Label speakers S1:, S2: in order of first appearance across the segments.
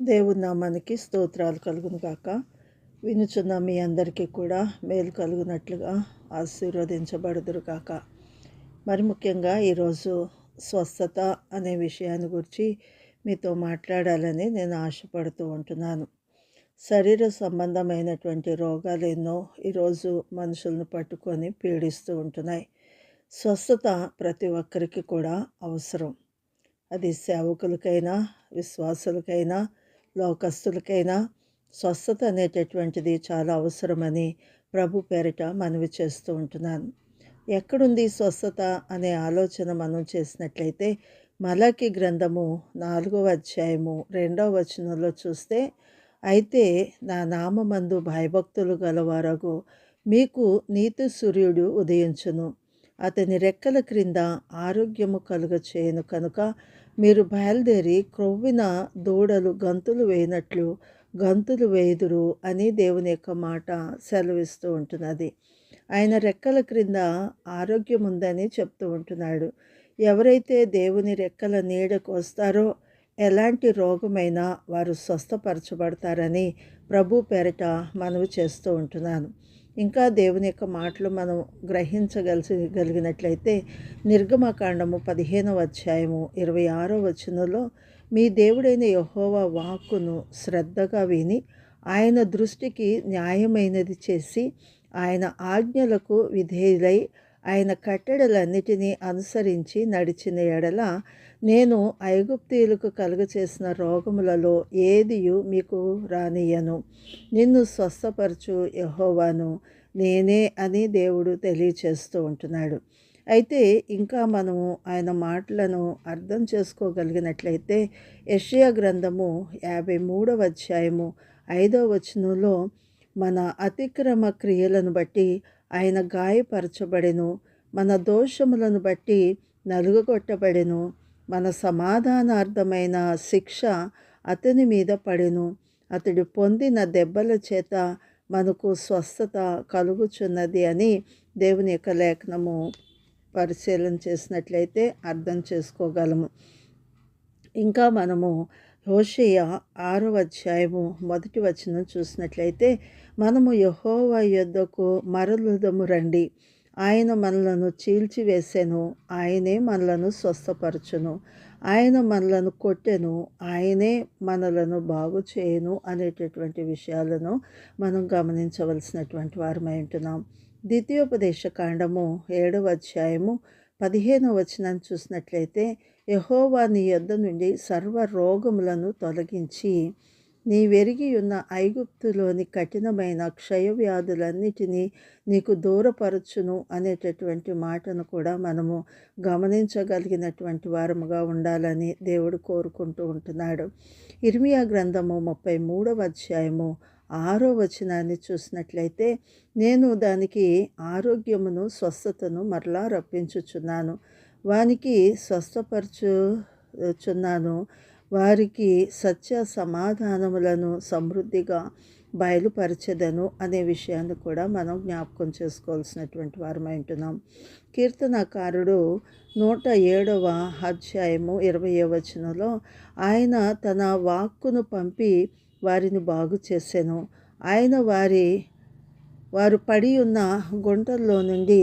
S1: దేవుని నామానికి స్తోత్రాలు కలుగును గాక. వినుచున్న మీ అందరికీ కూడా మేలు కలుగునట్లుగా ఆశీర్వదించబడుదురు గాక. మరి ముఖ్యంగా ఈరోజు స్వస్థత అనే విషయాన్ని గురించి మీతో మాట్లాడాలని నేను ఆశపడుతూ ఉంటున్నాను. శరీర సంబంధమైనటువంటి రోగాలు ఎన్నో ఈరోజు మనుషులను పట్టుకొని పీడిస్తూ ఉంటున్నాయి. స్వస్థత ప్రతి ఒక్కరికి కూడా అవసరం. అది సేవకులకైనా, విశ్వాసులకైనా, లోకస్తులకైనా స్వస్థత అనేటటువంటిది చాలా అవసరమని ప్రభు పేరిట మనవి చేస్తూ ఉంటున్నాను. ఎక్కడుంది స్వస్థత అనే ఆలోచన మనం చేసినట్లయితే మలాకి గ్రంథము 4వ అధ్యాయము 2వ వచనంలో చూస్తే, అయితే నా నామమందు భయభక్తులు గలవారగు మీకు నీతి సూర్యుడు ఉదయించును, అతని రెక్కల క్రింద ఆరోగ్యము కలుగచేయును కనుక మీరు బయలుదేరి క్రొవ్విన దూడలు గంతులు వేయినట్లు గంతులు వేయుదురు అని దేవుని యొక్క మాట సెలవిస్తూ ఉంటున్నది. ఆయన రెక్కల క్రింద ఆరోగ్యం ఉందని చెప్తూ ఉంటున్నాడు. ఎవరైతే దేవుని రెక్కల నీడకు వస్తారో ఎలాంటి రోగమైనా వారు స్వస్థపరచబడతారని ప్రభు పేరిట మనవి చేస్తూ ఉంటున్నాను. ఇంకా దేవుని యొక్క మాటలు మనం గ్రహించగలిగినట్లయితే నిర్గమకాండము 15వ అధ్యాయము 26వ వచనంలో, మీ దేవుడైన యెహోవా వాక్కును శ్రద్ధగా విని ఆయన దృష్టికి న్యాయమైనది చేసి ఆయన ఆజ్ఞలకు విధేయులై ఆయన కట్టడలన్నిటినీ అనుసరించి నడిచిన ఎడల నేను ఐగుప్తీయులకు కలుగచేసిన రోగములలో ఏదియు మీకు రానియను, నిన్ను స్వస్థపరచు యెహోవాను నేనే అని దేవుడు తెలియచేస్తూ ఉంటున్నాడు. అయితే ఇంకా మనము ఆయన మాటలను అర్థం చేసుకోగలిగినట్లయితే యెషయా గ్రంథము 53వ అధ్యాయము 5వ వచనంలో, మన అతిక్రమ క్రియలను బట్టి ఆయన గాయపరచబడెను, మన దోషములను బట్టి నలుగగొట్టబడెను, మన సమాధానార్థమైన శిక్ష అతని మీద పడెను, అతడు పొందిన దెబ్బల చేత మనకు స్వస్థత కలుగుచున్నది అని దేవుని యొక్క లేఖనము పరిశీలన చేసినట్లయితే అర్థం చేసుకోగలము. ఇంకా మనము హోషేయ 6వ అధ్యాయము 1వ వచనం చూసినట్లయితే, మనము యెహోవా యొద్దకు మరలుదము రండి, ఆయన మనలను చీల్చివేసెను, ఆయనే మనలను స్వస్థపరచును, ఆయన మనలను కొట్టెను, ఆయనే మనలను బాగు చేయును అనేటటువంటి విషయాలను మనం గమనించవలసినటువంటి వారమై ఉంటున్నాం. ద్వితీయోపదేశ కాండము 7వ అధ్యాయము 15వ వచనాన్ని చూసినట్లయితే, యెహోవా నీ యొద్ద నుండి సర్వ రోగములను తొలగించి నీవెరిగి ఉన్న ఐగుప్తులోని కఠినమైన క్షయవ్యాధులన్నిటినీ నీకు దూరపరచును అనేటటువంటి మాటను కూడా మనము గమనించగలిగినటువంటి వారముగా ఉండాలని దేవుడు కోరుకుంటూ ఉంటున్నాడు. ఇర్మియా గ్రంథము 33వ అధ్యాయము 6వ వచనాన్ని చూసినట్లయితే, నేను దానికి ఆరోగ్యమును స్వస్థతను మరలా రప్పించుచున్నాను, వానికి స్వస్థపరచుచున్నాను, వారికి సత్య సమాధానములను సమృద్ధిగా బయలుపరచెదను అనే విషయాన్ని కూడా మనం జ్ఞాపకం చేసుకోవాల్సినటువంటి వారమై ఉంటున్నాం. కీర్తనకారుడు 107వ అధ్యాయము 20వ వచనంలో, ఆయన తన వాక్కును పంపి వారిని బాగు చేసెను, ఆయన వారు పడి ఉన్న గుంటల్లో నుండి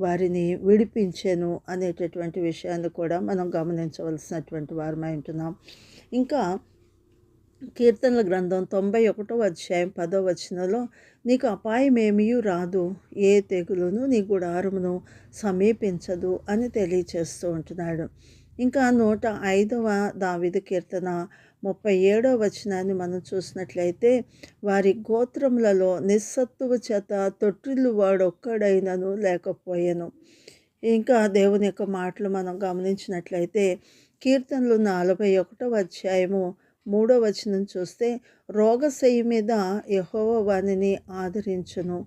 S1: వారిని విడిపించెను అనేటటువంటి విషయాన్ని కూడా మనం గమనించవలసినటువంటి వారమై ఉంటున్నాం. ఇంకా కీర్తనల గ్రంథం 91వ అధ్యాయం 10వ వచనంలో, నీకు అపాయమేమీ రాదు, ఏ తెగులును నీ గుడారమును సమీపించదు అని తెలియచేస్తూ ఉంటున్నాడు. ఇంకా 105వ దావీదు కీర్తన 37వ వచనాన్ని మనం చూసినట్లయితే, వారి గోత్రములలో నిస్సత్తువ చేత తొట్టిల్లు వాడొక్కడైనను లేకపోయెను. ఇంకా దేవుని యొక్క మాటలు మనం గమనించినట్లయితే కీర్తనలు 41వ అధ్యాయము 3వ వచనం చూస్తే, రోగశయ్య మీద యెహోవా వానిని ఆదరించును,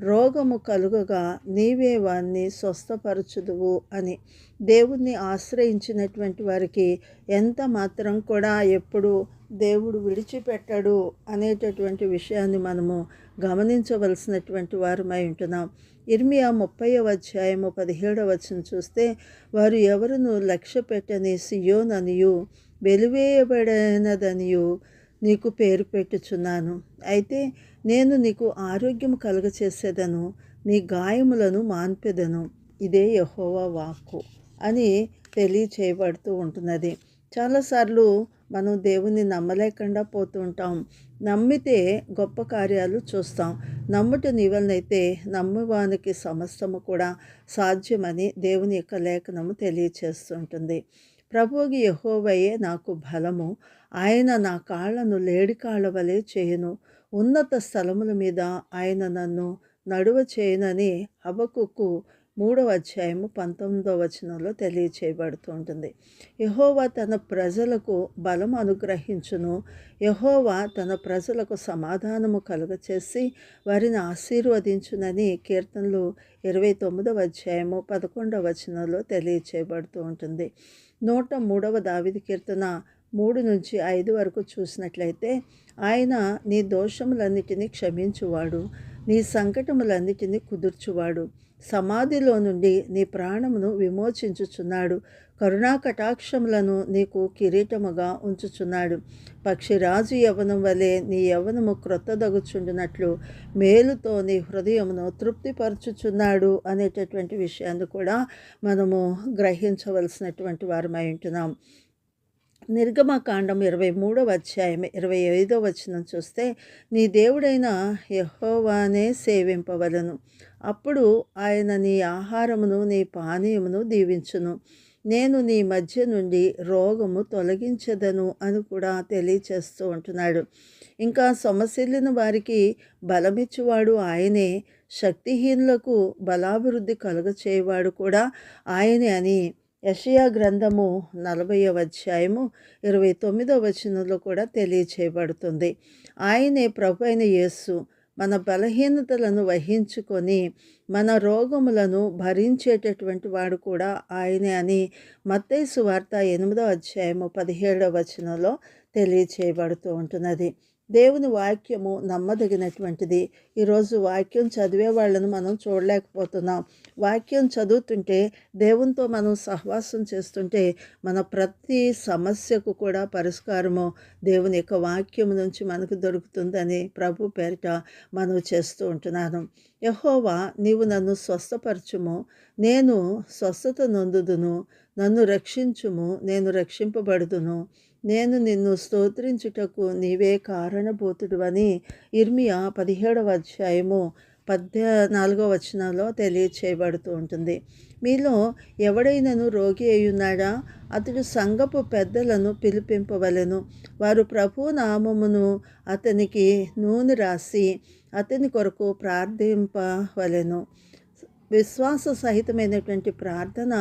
S1: రోగము కలుగగా నీవే వారిని స్వస్థపరచుదువు అని. దేవుణ్ణి ఆశ్రయించినటువంటి వారికి ఎంత మాత్రం కూడా ఎప్పుడు దేవుడు విడిచిపెట్టడు అనేటటువంటి విషయాన్ని మనము గమనించవలసినటువంటి వారమై ఉంటున్నాం. ఇర్మియా 30వ అధ్యాయము 17వ వచనం చూస్తే, వారు ఎవరును లక్ష్య పెట్టని సియోననియు వెలివేయబడినదనియు నీకు పేరు పెట్టుచున్నాను. అయితే నేను నీకు ఆరోగ్యము కలుగచేసేదను, నీ గాయములను మాన్పెదను. ఇదే యెహోవా వాక్కు అని తెలియచేయబడుతూ ఉంటున్నది. చాలాసార్లు మనం దేవుని నమ్మలేకుండా పోతూ ఉంటాం. నమ్మితే గొప్ప కార్యాలు చూస్తాం. నమ్ముట నీ వలనైతే నమ్మువానికి సమస్తము కూడా సాధ్యమని దేవుని యొక్క లేఖనము తెలియచేస్తుంటుంది. ప్రభువుకి యెహోవాయే నాకు బలము, ఆయన నా కాళ్ళను లేడి కాళ్ళ వలె చేయును, ఉన్నత స్థలముల మీద ఆయన నన్ను నడువ చేయునని హబక్కూకు 3వ అధ్యాయము 19వ వచనంలో తెలియచేయబడుతూ ఉంటుంది. యెహోవా తన ప్రజలకు బలం అనుగ్రహించును. యెహోవా తన ప్రజలకు సమాధానము కలుగచేసి వారిని ఆశీర్వదించునని కీర్తనలు 29వ అధ్యాయము 11వ వచనంలో తెలియచేయబడుతూ ఉంటుంది. 103వ దావీదు కీర్తన 3-5 వరకు చూసినట్లయితే, ఆయన నీ దోషములన్నిటినీ క్షమించువాడు, నీ సంకటములన్నిటినీ కుదుర్చువాడు, సమాధిలో నుండి నీ ప్రాణమును విమోచించుచున్నాడు, కరుణా కటాక్షములను నీకు కిరీటముగా ఉంచుచున్నాడు. పక్షిరాజు యవ్వనం వలె నీ యవ్వనము క్రొత్తదగుచుండునట్లు మేలుతో నీ హృదయమును తృప్తిపరచుచున్నాడు అనేటటువంటి విషయాన్ని కూడా మనము గ్రహించవలసినటువంటి వారమై ఉంటున్నాం. నిర్గమకాండం 23వ అధ్యాయం 25వ వచనం చూస్తే, నీ దేవుడైన యెహోవానే సేవింపవలను, అప్పుడు ఆయన నీ ఆహారమును నీ పానీయమును దీవించును, నేను నీ మధ్య నుండి రోగము తొలగించెదను అని కూడా తెలియచేస్తూ ఉంటున్నాడు. ఇంకా సొమ్మసిల్లిన వారికి బలమిచ్చువాడు ఆయనే, శక్తిహీనులకు బలాభివృద్ధి కలుగచేయవాడు కూడా ఆయనే అని యెషయా గ్రంథము 40వ అధ్యాయము 29వ వచనంలో కూడా తెలియచేయబడుతుంది. ఆయనే ప్రభువైన యేసు మన బలహీనతలను వహించుకొని మన రోగములను భరించేటటువంటి వాడు కూడా ఆయనే అని మత్తయి సువార్త 8వ అధ్యాయము 17వ వచనంలో తెలియచేయబడుతూ ఉంటున్నది. దేవుని వాక్యము నమ్మదగినటువంటిది. ఈరోజు వాక్యం చదివే వాళ్ళను మనం చూడలేకపోతున్నాం. వాక్యం చదువుతుంటే, దేవునితో మనం సహవాసం చేస్తుంటే మన ప్రతి సమస్యకు కూడా పరిష్కారము దేవుని యొక్క వాక్యం నుంచి మనకు దొరుకుతుందని ప్రభు పేరిట మనవి చేస్తూ ఉంటున్నాను. యెహోవా, నీవు నన్ను స్వస్థపరచుము, నేను స్వస్థత నొందుదును, నన్ను రక్షించుము, నేను రక్షింపబడుదును, నేను నిన్ను స్తోత్రించుటకు నీవే కారణభూతుడువని ఇర్మియా 17వ అధ్యాయము 14వ వచనంలో తెలియచేయబడుతూ ఉంటుంది. మీలో ఎవడైనను రోగి అయ్యున్నాడా? అతడు సంఘపు పెద్దలను పిలిపింపవలెను, వారు ప్రభు నామమును అతనికి నూనె రాసి అతని కొరకు ప్రార్థింపవలెను. విశ్వాస సహితమైనటువంటి ప్రార్థన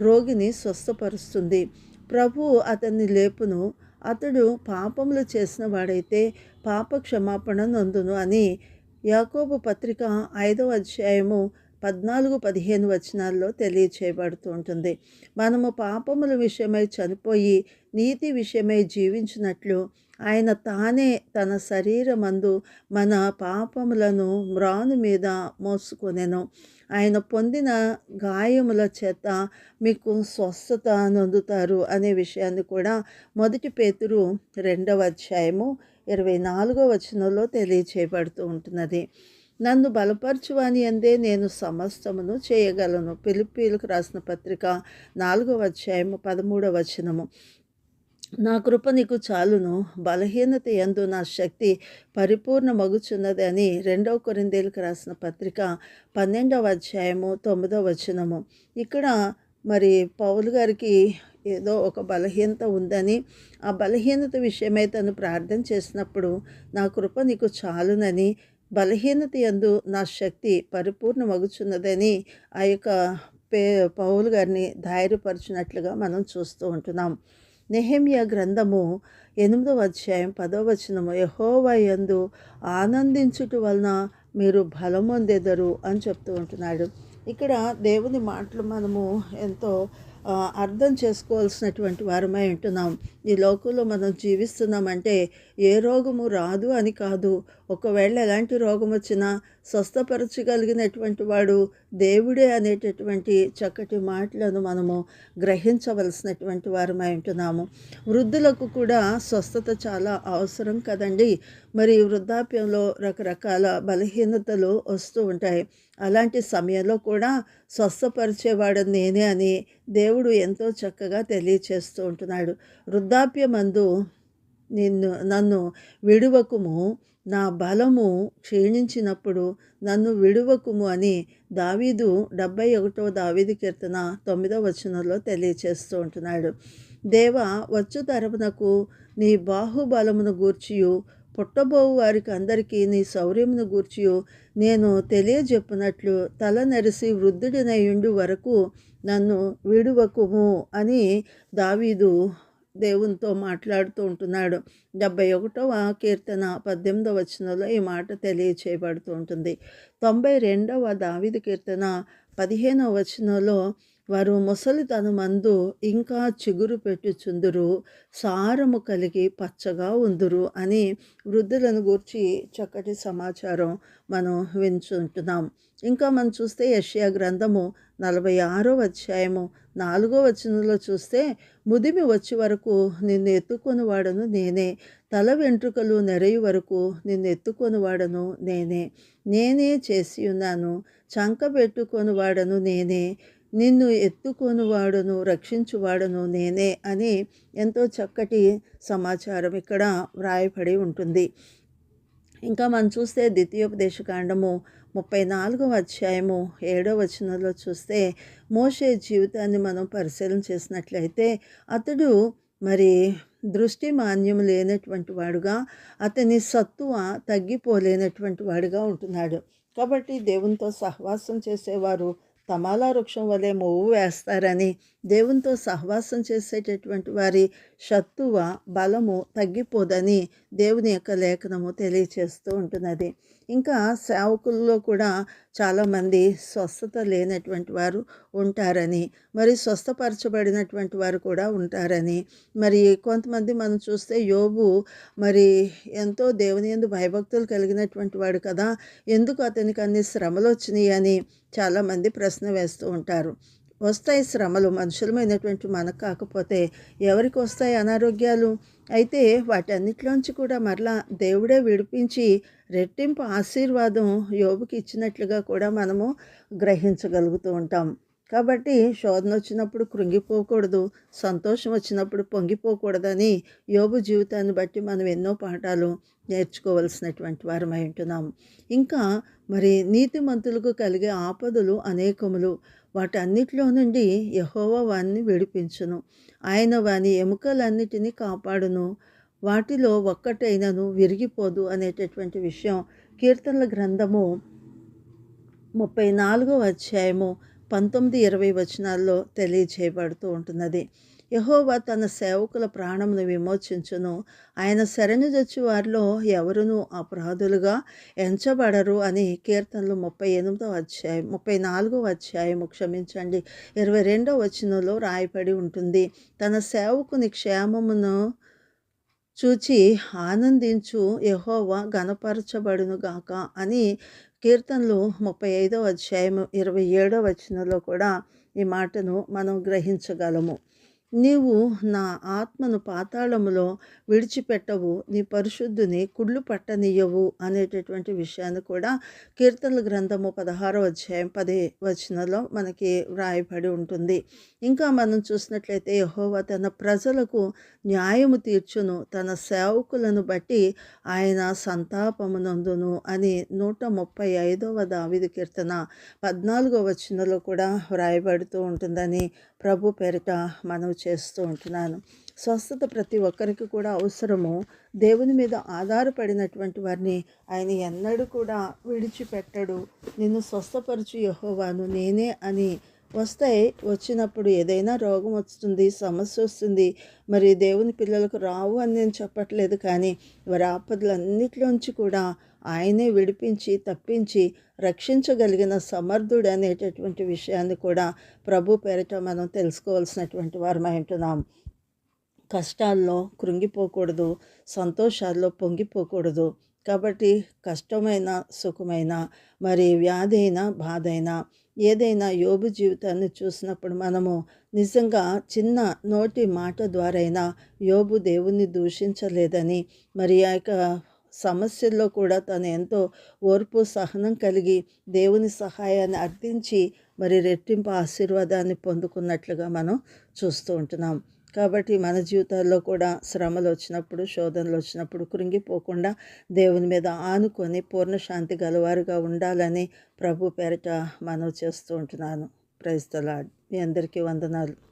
S1: రోగిని స్వస్థపరుస్తుంది. ప్రభు అతన్ని లేపును, అతడు పాపములు చేసిన వాడైతే పాప క్షమాపణ నొందును అని యాకోబు పత్రిక 5వ అధ్యాయము 14-15 వచనాల్లో తెలియచేయబడుతూ ఉంటుంది. మనము పాపముల విషయమై చనిపోయి నీతి విషయమై జీవించినట్లు ఆయన తానే తన శరీరమందు మన పాపములను మ్రాను మీద మోసుకొనెను. ఆయన పొందిన గాయముల చేత మీకు స్వస్థత నొందుతారు అనే విషయాన్ని కూడా 1 పేతురు 2వ అధ్యాయము 24వ వచనంలో తెలియచేయబడుతూ ఉంటున్నది. నన్ను బలపరచువాని అందే నేను సమస్తమును చేయగలను. ఫిలిప్పీయులకు రాసిన పత్రిక 4వ అధ్యాయము 13వ వచనము. నా కృప నీకు చాలును, బలహీనత యందు నా శక్తి పరిపూర్ణమగుచున్నది అని 2వ కొరింథీయులకు రాసిన పత్రిక 12వ అధ్యాయము 9వ వచనము. ఇక్కడ మరి పౌలు గారికి ఏదో ఒక బలహీనత ఉందని, ఆ బలహీనత విషయమై తను ప్రార్థన చేసినప్పుడు నా కృప నీకు చాలునని, బలహీనత యందు నా శక్తి పరిపూర్ణమగుచున్నదని ఆ యొక్క పౌలు గారిని ధైర్యపరిచినట్లుగా మనం చూస్తూ ఉంటున్నాం. నెహెమ్యా గ్రంథము 8వ అధ్యాయం 10వ వచనము, యెహోవా యందు ఆనందించుట వలన మీరు బలమొందెదరు అని చెప్తూ ఉంటున్నాడు. ఇక్కడ దేవుని మాటలు మనము ఎంతో అర్థం చేసుకోవాల్సినటువంటి వారమై ఉంటున్నాం. ఈ లోకంలో మనం జీవిస్తున్నామంటే ఏ రోగము రాదు అని కాదు. ఒకవేళ ఎలాంటి రోగం వచ్చినా స్వస్థపరచగలిగినటువంటి వాడు దేవుడే అనేటటువంటి చక్కటి మాటలను మనము గ్రహించవలసినటువంటి వారమై ఉంటున్నాము. వృద్ధులకు కూడా స్వస్థత చాలా అవసరం కదండి. మరి వృద్ధాప్యంలో రకరకాల బలహీనతలు వస్తూ ఉంటాయి. అలాంటి సమయంలో కూడా స్వస్థపరిచేవాడు నేనే అని దేవుడు ఎంతో చక్కగా తెలియచేస్తూ ఉంటున్నాడు. వృద్ధాప్యమందు నన్ను విడువకుము, నా బలము క్షీణించినప్పుడు నన్ను విడువకుము అని దావీదు 71వ దావీదు కీర్తన 9వ వచనంలో తెలియచేస్తూ ఉంటున్నాడు. దేవా, వచ్చు తరమునకు నీ బాహుబలమును గూర్చియు పుట్టబోవు వారికి అందరికీ నీ శౌర్యమును గూర్చియు నేను తెలియజెప్పునట్లు తల నెరిసి వృద్ధుడినయుండు వరకు నన్ను విడువకుము అని దావీదు దేవునితో మాట్లాడుతూ ఉంటున్నాడు. 71వ కీర్తన 18వ వచనంలో ఈ మాట తెలియచేయబడుతూ ఉంటుంది. 92వ దావీదు కీర్తన 15వ వచనంలో వారు ముసలితనమందు ఇంకా చిగురు పెట్టుచుందురు, సారము కలిగి పచ్చగా ఉందురు అని వృద్ధులను గూర్చి చక్కటి సమాచారం మనం వింటుంటున్నాం. ఇంకా మనం చూస్తే యెషయా గ్రంథము 46వ అధ్యాయము 4వ వచనంలో చూస్తే, ముదిమి వచ్చే వరకు నిన్ను ఎత్తుకొని వాడను నేనే, తల వెంట్రుకలు నెరయి వరకు నిన్ను ఎత్తుకొని వాడను నేనే చేసి ఉన్నాను, చంక పెట్టుకొని వాడను నేనే, నిన్ను ఎత్తుకొనువాడును రక్షించువాడును నేనే అని ఎంతో చక్కటి సమాచారం ఇక్కడ వ్రాయబడి ఉంటుంది. ఇంకా మనం చూస్తే ద్వితీయోపదేశకాండము 34వ అధ్యాయము 7వ వచనంలో చూస్తే, మోషే జీవితాన్ని మనం పరిశీలన చేసినట్లయితే అతడు మరి దృష్టి మాన్యం లేనటువంటి వాడుగా, అతని సత్తువ తగ్గిపోలేనటువంటి వాడుగా ఉంటున్నాడు. కాబట్టి దేవునితో సహవాసం చేసేవారు తమాలా వృక్షం వలె మొవ్వు వేస్తారని, దేవునితో సహవాసం చేసేటటువంటి వారి సత్తువ బలము తగ్గిపోదని దేవుని యొక్క లేఖనము తెలియచేస్తూ ఉంటున్నది. ఇంకా సేవకుల్లో కూడా చాలామంది స్వస్థత లేనటువంటి వారు ఉంటారని, మరి స్వస్థపరచబడినటువంటి వారు కూడా ఉంటారని, మరి కొంతమంది మనం చూస్తే యోబు మరి ఎంతో దేవుని యందు భయభక్తులు కలిగినటువంటి వాడు కదా, ఎందుకు అతనికి అన్ని శ్రమలు వచ్చినాయి అని చాలామంది ప్రశ్న వేస్తూ ఉంటారు. వస్తాయి శ్రమలు, మనుషులమైనటువంటి మనకు కాకపోతే ఎవరికి వస్తాయి అనారోగ్యాలు? అయితే వాటన్నిటిలోంచి కూడా మరలా దేవుడే విడిపించి రెట్టింపు ఆశీర్వాదం యోబుకి ఇచ్చినట్లుగా కూడా మనము గ్రహించగలుగుతూ ఉంటాం. కాబట్టి శోధన వచ్చినప్పుడు కృంగిపోకూడదు, సంతోషం వచ్చినప్పుడు పొంగిపోకూడదని యోబు జీవితాన్ని బట్టి మనం ఎన్నో పాఠాలు నేర్చుకోవలసినటువంటి వారమై ఉంటున్నాము. ఇంకా మరి నీతిమంతులకు కలిగే ఆపదలు అనేకములు, వాటన్నిటిలో నుండి యెహోవా వారిని విడిపించును, ఆయన వాని ఎముకలన్నిటినీ కాపాడును, వాటిలో ఒక్కటైనను విరిగిపోదు అనేటటువంటి విషయం కీర్తనల గ్రంథము 34వ అధ్యాయము 19-20 వచనాల్లో తెలియచేయబడుతూ ఉంటున్నది. యెహోవా తన సేవకుల ప్రాణమును విమోచించును, ఆయన శరణుజొచ్చు వారిలో ఎవరునూ అపరాధులుగా ఎంచబడరు అని కీర్తనలు 34వ అధ్యాయము 22వ వచనంలో రాయబడి ఉంటుంది. తన సేవకుని క్షేమమును చూచి ఆనందించు యెహోవా ఘనపరచబడును గాక అని కీర్తనలు 35వ అధ్యాయము 27వ వచనంలో కూడా ఈ మాటను మనం గ్రహించగలము. నీవు నా ఆత్మను పాతాళములో విడిచిపెట్టవు, నీ పరిశుద్ధుని కుళ్ళు పట్టనీయవు అనేటటువంటి విషయాన్ని కూడా కీర్తనల గ్రంథము 16వ అధ్యాయం 10వ వచనంలో మనకి వ్రాయబడి ఉంటుంది. ఇంకా మనం చూసినట్లయితే యెహోవా తన ప్రజలకు న్యాయము తీర్చును, తన సేవకులను బట్టి ఆయన సంతాపమునందును అని 135వ దావీదు కీర్తన 14వ వచనంలో కూడా వ్రాయబడుతూ ఉంటుందని ప్రభు పేరిట మనవి చేస్తూ ఉంటున్నాను. స్వస్థత ప్రతి ఒక్కరికి కూడా అవసరము. దేవుని మీద ఆధారపడినటువంటి వారిని ఆయన ఎన్నడూ కూడా విడిచిపెట్టడు. నిన్ను స్వస్థపరచు యెహోవాను నేనే అని వచ్చినప్పుడు ఏదైనా రోగం వస్తుంది, సమస్య వస్తుంది, మరి దేవుని పిల్లలకు రావు అని నేను చెప్పట్లేదు, కానీ వారి ఆపదలన్నిటిలోంచి కూడా ఆయనే విడిపించి తప్పించి రక్షించగలిగిన సమర్థుడు అనేటటువంటి విషయాన్ని కూడా ప్రభు పేరిట మనం తెలుసుకోవాల్సినటువంటి వారమై ఉంటున్నాం. కష్టాల్లో కృంగిపోకూడదు, సంతోషాల్లో పొంగిపోకూడదు. కాబట్టి కష్టమైన, సుఖమైన, మరి వ్యాధైనా, బాధైనా, ఏదైనా యోబు జీవితాన్ని చూసినప్పుడు మనము నిజంగా చిన్న నోటి మాట ద్వారైనా యోబు దేవుణ్ణి దూషించలేదని, మరి ఆ యొక్క సమస్యల్లో కూడా తను ఎంతో ఓర్పు, సహనం కలిగి దేవుని సహాయాన్ని అర్థించి మరి రెట్టింపు ఆశీర్వాదాన్ని పొందుకున్నట్లుగా మనం చూస్తూ ఉంటున్నాం. కాబట్టి మన జీవితాల్లో కూడా శ్రమలొచ్చినప్పుడు, శోధనలొచ్చినప్పుడు కృంగిపోకుండా దేవుని మీద ఆనుకొని పూర్ణ శాంతి గలవారుగా ఉండాలని ప్రభు పేరిట మనవి చేస్తూ ఉంటున్నాను. Praise the lord. మీ అందరికీ వందనాలు.